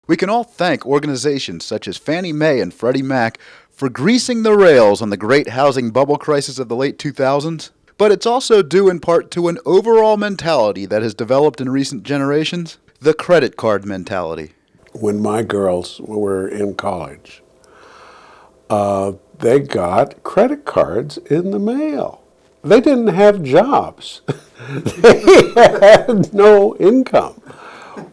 We can all thank organizations such as Fannie Mae and Freddie Mac for greasing the rails on the great housing bubble crisis of the late 2000s, but it's also due in part to an overall mentality that has developed in recent generations, the credit card mentality. When my girls were in college, they got credit cards in the mail. They didn't have jobs. They had no income.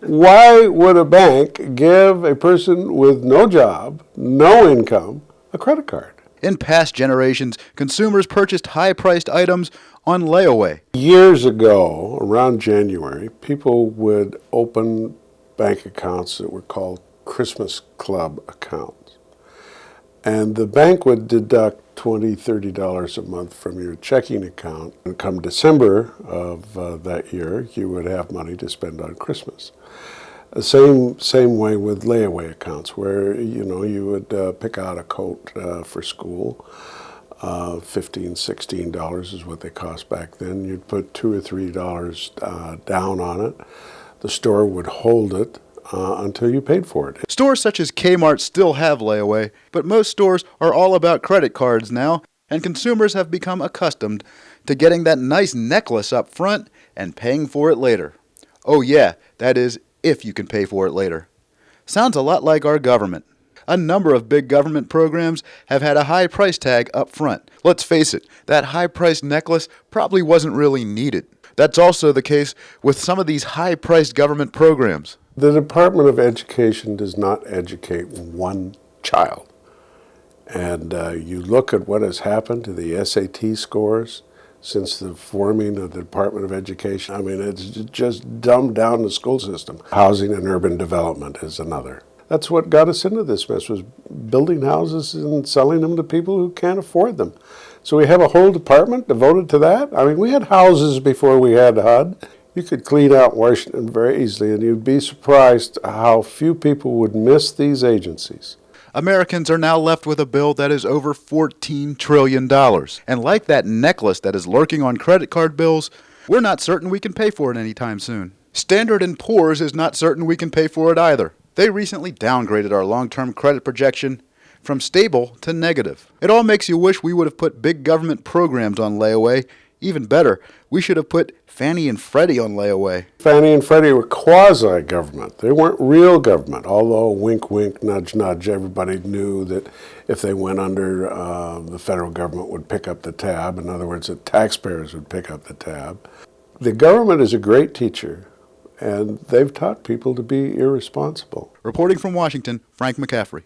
Why would a bank give a person with no job, no income, a credit card? In past generations, consumers purchased high-priced items on layaway. Years ago, around January, people would open bank accounts that were called Christmas Club accounts. And the bank would deduct $20, $30 a month from your checking account. And come December of that year, you would have money to spend on Christmas. The same way with layaway accounts, where you would pick out a coat for school. $15, $16 is what they cost back then. You'd put $2 or $3 down on it. The store would hold it until you paid for it. Stores such as K-Mart still have layaway, but most stores are all about credit cards now, and consumers have become accustomed to getting that nice necklace up front and paying for it later. Oh yeah, that is, if you can pay for it later. Sounds a lot like our government. A number of big government programs have had a high price tag up front. Let's face it, that high-priced necklace probably wasn't really needed. That's also the case with some of these high-priced government programs. The Department of Education does not educate one child. And you look at what has happened to the SAT scores since the forming of the Department of Education. I mean, it's just dumbed down the school system. Housing and urban development is another. That's what got us into this mess, was building houses and selling them to people who can't afford them. So we have a whole department devoted to that. I mean, we had houses before we had HUD. You could clean out Washington very easily, and you'd be surprised how few people would miss these agencies. Americans are now left with a bill that is over $14 trillion. And like that necklace that is lurking on credit card bills, we're not certain we can pay for it anytime soon. Standard & Poor's is not certain we can pay for it either. They recently downgraded our long-term credit projection from stable to negative. It all makes you wish we would have put big government programs on layaway. Even better, we should have put Fannie and Freddie on layaway. Fannie and Freddie were quasi-government. They weren't real government, although wink, wink, nudge, nudge, everybody knew that if they went under, the federal government would pick up the tab. In other words, the taxpayers would pick up the tab. The government is a great teacher, and they've taught people to be irresponsible. Reporting from Washington, Frank McCaffrey.